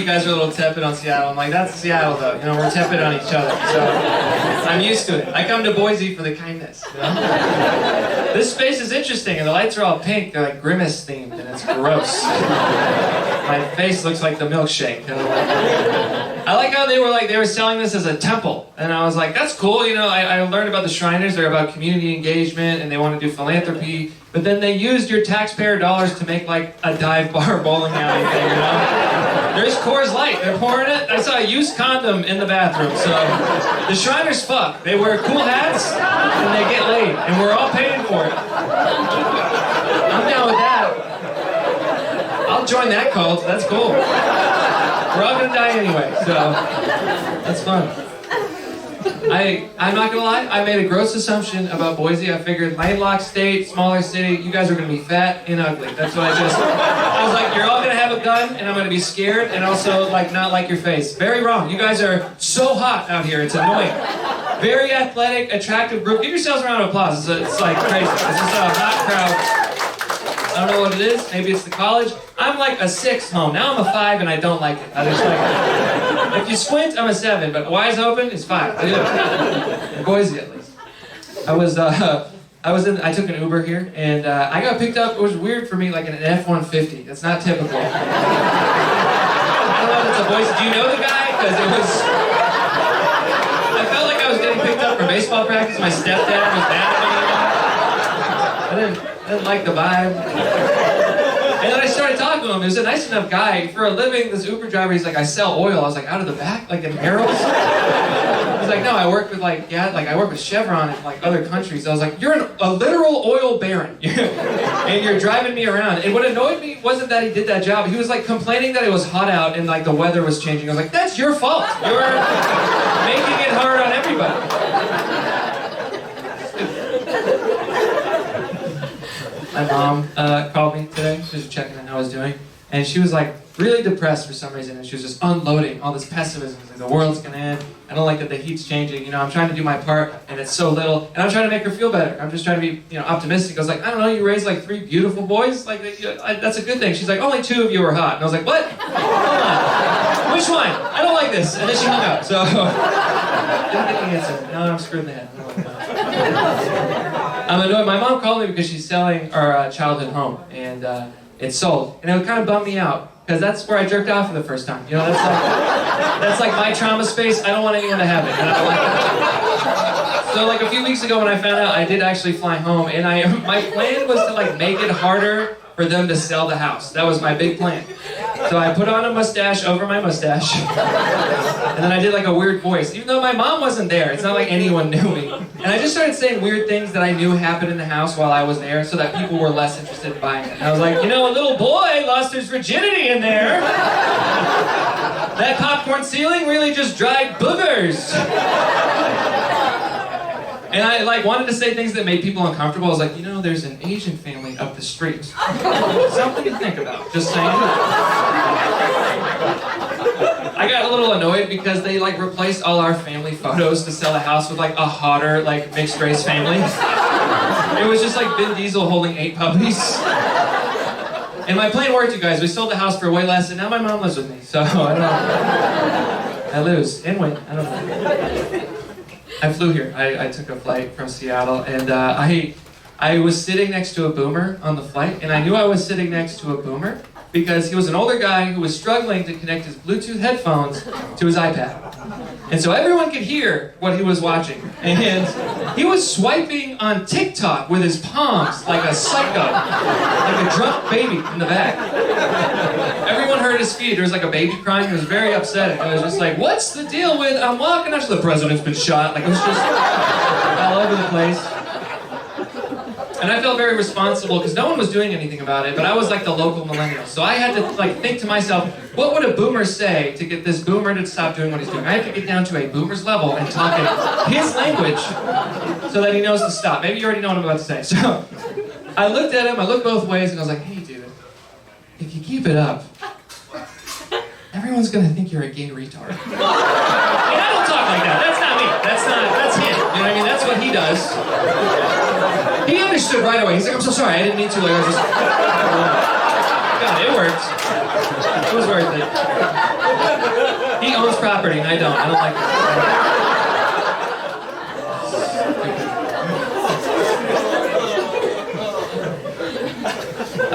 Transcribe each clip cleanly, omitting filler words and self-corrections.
you guys are a little tepid on Seattle. I'm like, that's Seattle though. You know, we're tepid on each other. So I'm used to it. I come to Boise for the kindness. You know? This space is interesting, and the lights are all pink. They're like Grimace themed, and it's gross. My face looks like the milkshake. I like how they were selling this as a temple, and I was like, that's cool. You know, I learned about the Shriners. They're about community engagement, and they want to do philanthropy. But then they used your taxpayer dollars to make like a dive bar bowling alley thing, you know? There's Coors Light, they're pouring it. I saw a used condom in the bathroom, so the Shriners fuck. They wear cool hats, and they get laid, and we're all paying for it. I'm down with that. I'll join that cult, that's cool. We're all gonna die anyway, so that's fun. I'm not gonna lie, I made a gross assumption about Boise. I figured landlocked state, smaller city, you guys are gonna be fat and ugly. That's what I was like, you're all gonna have a gun and I'm gonna be scared and also like not like your face. Very wrong. You guys are so hot out here, it's annoying. Very athletic, attractive group. Give yourselves a round of applause. It's like crazy. It's just a hot crowd. I don't know what it is. Maybe it's the college. I'm like a 6 home. Now I'm a 5 and I don't like it. I just like it. If you squint, I'm a 7, but wise open is 5. I do it. In Boise, at least. I took an Uber here, and I got picked up. It was weird for me, like in an F-150. That's not typical. I don't know if it's a Boise. Do you know the guy? Because it was. I felt like I was getting picked up for baseball practice. My stepdad was mad at me. I didn't like the vibe. And then I started talking to him. He was a nice enough guy. For a living, this Uber driver, he's like, I sell oil. I was like, out of the back? Like in barrels? He's like, no, I work with I work with Chevron in like other countries. I was like, you're a literal oil baron. And you're driving me around. And what annoyed me wasn't that he did that job. He was like complaining that it was hot out and like the weather was changing. I was like, that's your fault. You're making it hard on everybody. My mom called me today. She was checking on how I was doing. And she was like really depressed for some reason. And she was just unloading all this pessimism. Like, the world's going to end. I don't like that the heat's changing. You know, I'm trying to do my part and it's so little. And I'm trying to make her feel better. I'm just trying to be, optimistic. I was like, I don't know, you raised like 3 beautiful boys? Like, that's a good thing. She's like, only 2 of you were hot. And I was like, what? Hold on. Which one? I don't like this. And then she hung up. So, didn't get the answer. Now I'm screwed in the head. I'm annoyed. My mom called me because she's selling our childhood home, and it's sold. And it would kind of bum me out, because that's where I jerked off for the first time. You know, that's like my trauma space. I don't want anyone to have it. And I don't like that. So like a few weeks ago when I found out, I did actually fly home, and my plan was to like make it harder for them to sell the house. That was my big plan. So I put on a mustache over my mustache, and then I did like a weird voice, even though my mom wasn't there. It's not like anyone knew me. And I just started saying weird things that I knew happened in the house while I was there, so that people were less interested in buying it. And I was like, a little boy lost his virginity in there. That popcorn ceiling really just dried boogers. And I wanted to say things that made people uncomfortable. I was like, there's an Asian family up the street. Something to think about. Just saying. I got a little annoyed because they replaced all our family photos to sell a house with a hotter mixed race family. It was just Vin Diesel holding 8 puppies. And my plan worked, you guys. We sold the house for way less, and now my mom lives with me. So I don't know. I lose and win. I don't know. I flew here. I took a flight from Seattle, and I was sitting next to a boomer on the flight, and I knew I was sitting next to a boomer because he was an older guy who was struggling to connect his Bluetooth headphones to his iPad. And so everyone could hear what he was watching. And he was swiping on TikTok with his palms like a psycho, like a drunk baby in the back. Everyone heard his feed. There was a baby crying. It was very upsetting. I was just like, what's the deal with, I'm walking after the president's been shot. It was just all over the place. And I felt very responsible because no one was doing anything about it, but I was the local millennial. So I had to think to myself, what would a boomer say to get this boomer to stop doing what he's doing? I have to get down to a boomer's level and talk in his language so that he knows to stop. Maybe you already know what I'm about to say. So I looked at him, I looked both ways, and I was like, hey dude, if you keep it up, everyone's gonna think you're a gay retard. And I don't talk like that. That's not me. That's him. You know what I mean? That's what he does. He understood right away. He's like, I'm so sorry, I didn't mean to. I was just... God, it worked. It was worth it. He owns property and I don't. I don't like it.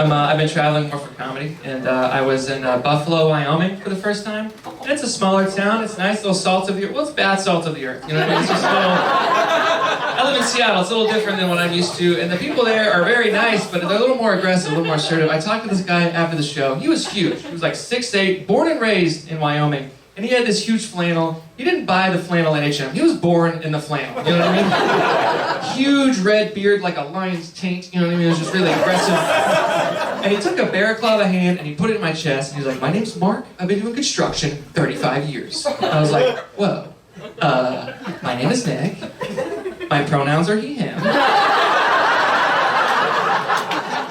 I've been traveling more for comedy, and I was in Buffalo, Wyoming for the first time. And it's a smaller town. It's nice, little salt of the earth. Well, it's bad salt of the earth. You know what I mean? It's just a little... I live in Seattle. It's a little different than what I'm used to. And the people there are very nice, but they're a little more aggressive, a little more assertive. I talked to this guy after the show. He was huge. He was like 6'8", born and raised in Wyoming. And he had this huge flannel. He didn't buy the flannel at H&M. He was born in the flannel. You know what I mean? Huge red beard like a lion's taint. You know what I mean? It was just really aggressive. And he took a bear claw of a hand and he put it in my chest. And he was like, "My name's Mark. I've been doing construction 35 years. I was like, "Whoa. My name is Nick. My pronouns are he, him.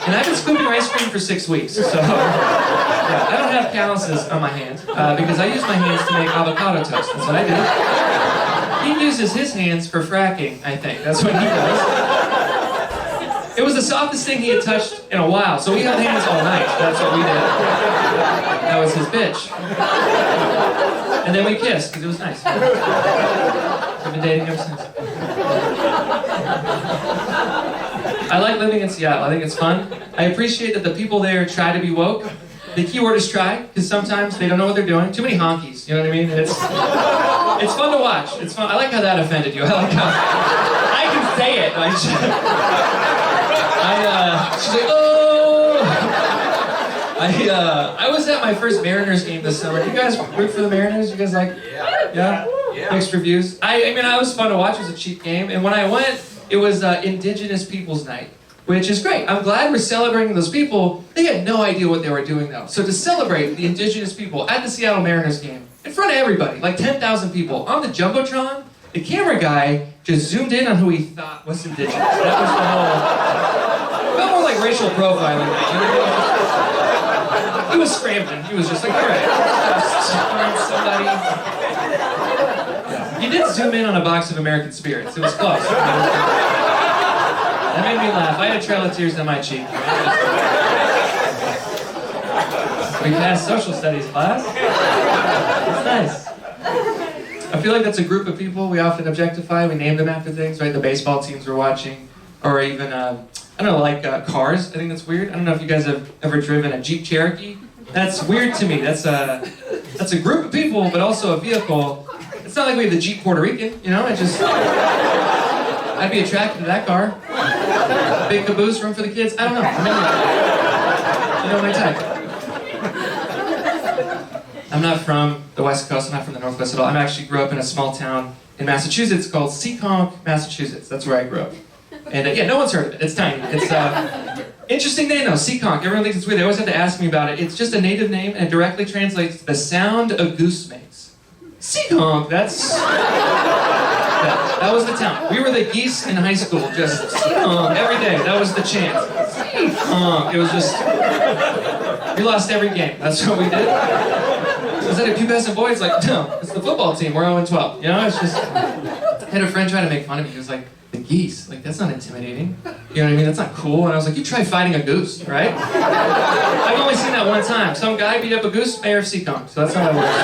And I've been scooping ice cream for 6 weeks, so yeah, I don't have calluses on my hands because I use my hands to make avocado toast. That's what I do. He uses his hands for fracking, I think. That's what he does. It was the softest thing he had touched in a while, so we held hands all night. That's what we did. That was his bitch. And then we kissed, because it was nice. I've been dating ever since. I like living in Seattle. I think it's fun. I appreciate that the people there try to be woke. The key word is try, because sometimes they don't know what they're doing. Too many honkies, you know what I mean? It's fun to watch. It's fun. I like how that offended you. I like how I can say it. She's like, oh. I was at my first Mariners game this summer. Do you guys root for the Mariners? You guys like? Yeah. Mixed reviews. I mean, it was fun to watch. It was a cheap game, and when I went, it was Indigenous Peoples Night, which is great. I'm glad we're celebrating those people. They had no idea what they were doing, though. So to celebrate the Indigenous people at the Seattle Mariners game, in front of everybody, like 10,000 people, on the Jumbotron, the camera guy just zoomed in on who he thought was Indigenous. That was the whole... It felt more like racial profiling. He was scrambling. He was just like, all right, let's find somebody... He did zoom in on a box of American Spirits. It was close. That made me laugh. I had a trail of tears on my cheek. We passed social studies class. It's nice. I feel like that's a group of people we often objectify. We name them after things, right? The baseball teams we're watching, or even, I don't know, like cars. I think that's weird. I don't know if you guys have ever driven a Jeep Cherokee. That's weird to me. That's a group of people, but also a vehicle. It's not like we have the Jeep Puerto Rican, you know? I'd be attracted to that car. Big caboose, room for the kids. I don't know. You know my type. I'm not from the West Coast. I'm not from the Northwest at all. I actually grew up in a small town in Massachusetts called Seekonk, Massachusetts. That's where I grew up. And yeah, no one's heard of it. It's tiny. It's interesting name though, Seekonk. Everyone thinks it's weird. They always have to ask me about it. It's just a native name and it directly translates to the sound a goose makes. Seekonk, that's... That was the town. We were the geese in high school, just Seekonk every day. That was the chant. Seekonk. It was just... We lost every game. That's what we did. Was that a pubescent boy? It's like, no, it's the football team. We're 0-12. You know, it's just... I had a friend try to make fun of me. He was like, the geese? Like, that's not intimidating. You know what I mean? That's not cool. And I was like, you try fighting a goose, right? I've only seen that one time. Some guy beat up a goose, mayor of Seekonk. So that's how it works.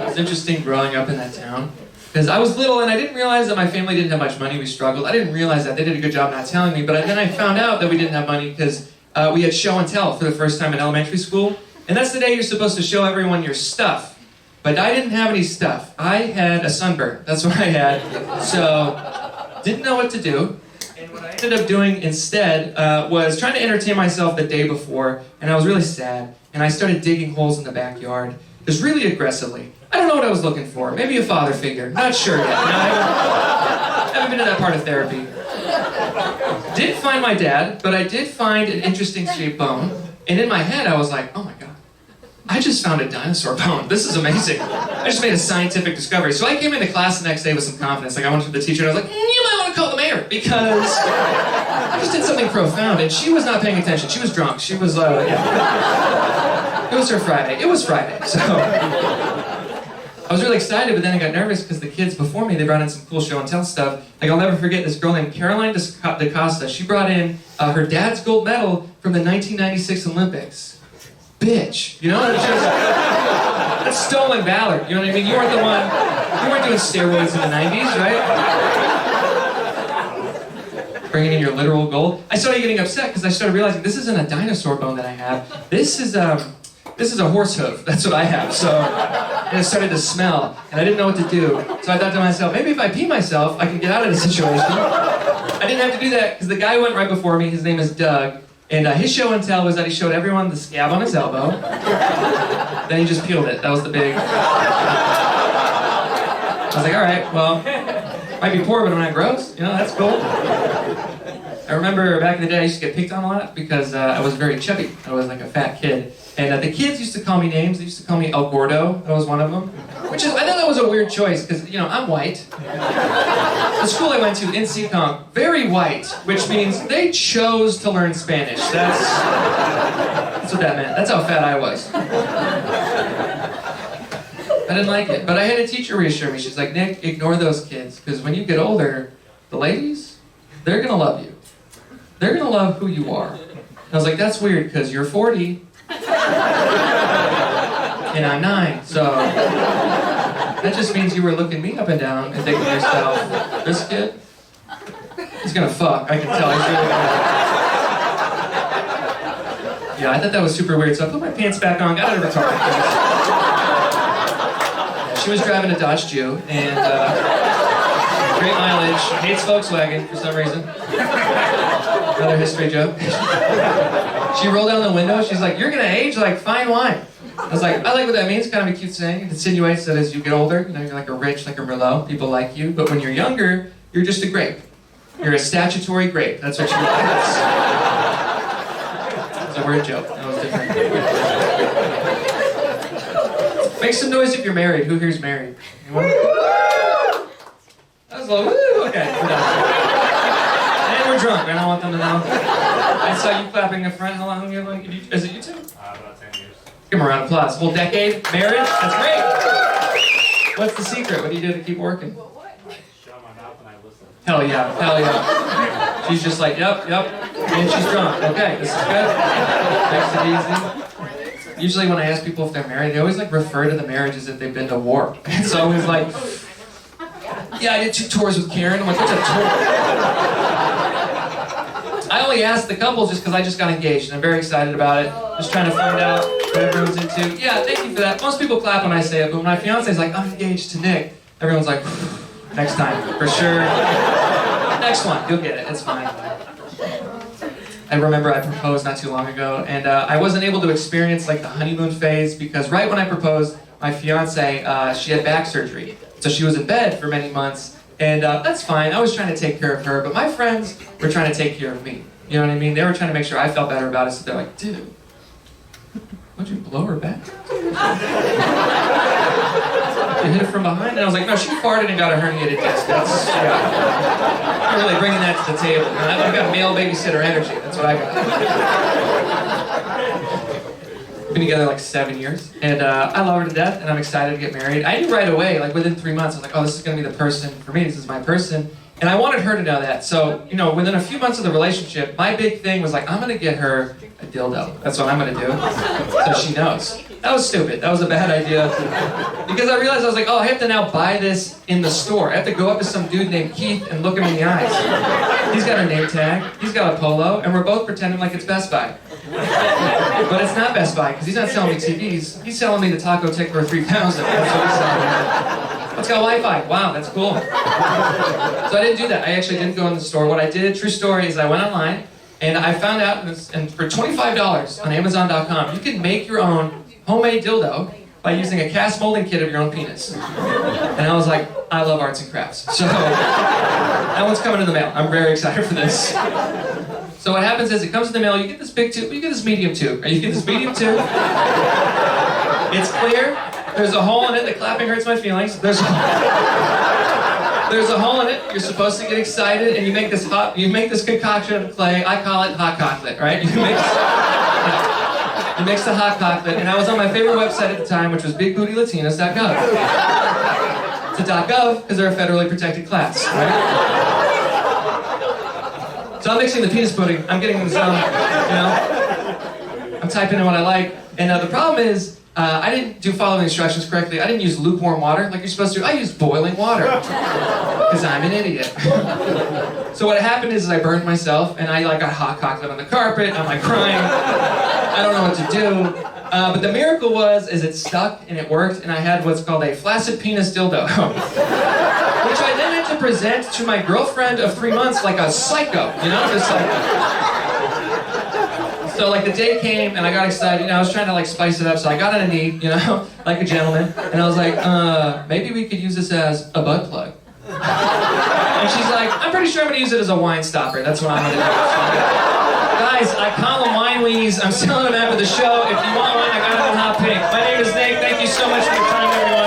It's interesting growing up in that town. Because I was little and I didn't realize that my family didn't have much money. We struggled. I didn't realize that. They did a good job not telling me. But then I found out that we didn't have money because we had show and tell for the first time in elementary school. And that's the day you're supposed to show everyone your stuff. But I didn't have any stuff. I had a sunburn. That's what I had. So, didn't know what to do. And what I ended up doing instead was trying to entertain myself the day before. And I was really sad. And I started digging holes in the backyard. Just really aggressively. I don't know what I was looking for. Maybe a father figure. Not sure yet. I haven't been to that part of therapy. Didn't find my dad, but I did find an interesting shaped bone. And in my head, I was like, oh my God. I just found a dinosaur bone. This is amazing. I just made a scientific discovery. So I came into class the next day with some confidence. Like I went to the teacher and I was like, you might want to call the mayor because I just did something profound. And she was not paying attention. She was drunk. She was, yeah. It was her Friday. It was Friday. So I was really excited, but then I got nervous because the kids before me, they brought in some cool show and tell stuff. Like I'll never forget this girl named Caroline DaCosta. She brought in her dad's gold medal from the 1996 Olympics. bitch. You know, it's just, that's stolen valor. You know what I mean? You weren't the one, you weren't doing steroids in the 90s, right? Bringing in your literal gold. I started getting upset because I started realizing this isn't a dinosaur bone that I have. This is a horse hoof. That's what I have. So, and it started to smell, and I didn't know what to do. So I thought to myself, maybe if I pee myself, I can get out of the situation. I didn't have to do that because the guy who went right before me, his name is Doug, and his show and tell was that he showed everyone the scab on his elbow. Then he just peeled it. That was the big. I was like, all right, well, might be poor, but I'm not gross. You know, that's cool. I remember back in the day, I used to get picked on a lot because I was very chubby. I was like a fat kid. And the kids used to call me names. They used to call me El Gordo. That was one of them. Which is, I thought that was a weird choice because, you know, I'm white. The school I went to in Seekonk, very white, which means they chose to learn Spanish. That's what that meant. That's how fat I was. I didn't like it. But I had a teacher reassure me. She's like, Nick, ignore those kids because when you get older, the ladies, they're going to love you. They're going to love who you are. And I was like, that's weird because you're 40. And I'm 9, so that just means you were looking me up and down and thinking to yourself, this kid, he's gonna fuck, I can tell, he's really gonna. Yeah, I thought that was super weird, so I put my pants back on, got out of her car. She was driving a Dodge Jew, and great mileage, hates Volkswagen for some reason. Another history joke. She rolled down the window, she's like, you're gonna age like fine wine. I was like, I like what that means, kind of a cute saying. It insinuates that as you get older, you know, you're like a rich, like a Merlot, people like you, but when you're younger, you're just a grape. You're a statutory grape, that's what you are. It's a word joke, that was different. Make some noise if you're married. Who here's married? Anyone? That was a little, woo, okay, we're done. And we're drunk, I don't want them to know. I saw you clapping in front. How long have you been? Is it you two? About 10 years. Give them a round of applause. Whole decade? Married? That's great. What's the secret? What do you do to keep working? Shut my mouth and I listen. Hell yeah, hell yeah. She's just like, yep. And she's drunk. Okay, this is good. Makes it easy. Usually when I ask people if they're married, they always like refer to the marriage as if they've been to war. It's always like, yeah, I did 2 tours with Karen. I'm like, what's a tour? I only asked the couple just because I just got engaged and I'm very excited about it. Just trying to find out what everyone's into. Yeah, thank you for that. Most people clap when I say it, but when my fiance's like, I'm engaged to Nick, everyone's like, next time, for sure. Next one, you'll get it, it's fine. I remember I proposed not too long ago, and I wasn't able to experience like the honeymoon phase because right when I proposed, my fiance, she had back surgery. So she was in bed for many months. And that's fine, I was trying to take care of her, but my friends were trying to take care of me. You know what I mean? They were trying to make sure I felt better about it, so they're like, dude, what'd you blow her back? You hit it from behind? And I was like, no, she farted and got a herniated disc. That's, yeah. I'm really bringing that to the table. I've got male babysitter energy, that's what I got. Been together like 7 years, and I love her to death, and I'm excited to get married. I knew right away, like within 3 months, I was like, oh, this is gonna be the person for me, this is my person. And I wanted her to know that, so, you know, within a few months of the relationship, my big thing was like, I'm gonna get her a dildo. That's what I'm gonna do, so she knows. That was stupid, that was a bad idea. Because I realized, I was like, oh, I have to now buy this in the store. I have to go up to some dude named Keith and look him in the eyes. He's got a name tag, he's got a polo, and we're both pretending like it's Best Buy. But it's not Best Buy, because he's not selling me TVs. He's selling me the Taco Tickler 3000. That's what he's selling me. It's got Wi-Fi. Wow, that's cool. So I didn't do that. I actually didn't go in the store. What I did, true story, is I went online, and I found out, and for $25 on Amazon.com, you can make your own homemade dildo by using a cast molding kit of your own penis. And I was like, I love arts and crafts. So that one's coming in the mail. I'm very excited for this. So what happens is it comes in the mail, you get this big tube, you get this medium tube, or you get this medium tube. It's clear, there's a hole in it, the clapping hurts my feelings. There's a hole in it, you're supposed to get excited, and you make this concoction of clay, I call it hot chocolate, right? You mix the hot chocolate, and I was on my favorite website at the time, which was BigBootyLatinas.gov. It's a .gov, because they're a federally protected class, right? So I'm mixing the penis pudding. I'm getting some, you know. I'm typing in what I like, and the problem is, I didn't follow the instructions correctly. I didn't use lukewarm water like you're supposed to. I used boiling water, because I'm an idiot. So what happened is I burned myself, and I got hot chocolate on the carpet, I'm crying, I don't know what to do. But the miracle is it stuck, and it worked, and I had what's called a flaccid penis dildo. Which I then had to present to my girlfriend of 3 months like a psycho, just like... So the day came and I got excited, I was trying to spice it up, so I got on a knee, like a gentleman, and I was like, maybe we could use this as a butt plug. And she's like, I'm pretty sure I'm gonna use it as a wine stopper, that's what I'm gonna do. Guys, I call them wine weenies, I'm selling them after the show. If you want one, I got them in hot pink. My name is Nick, thank you so much for your time, everyone.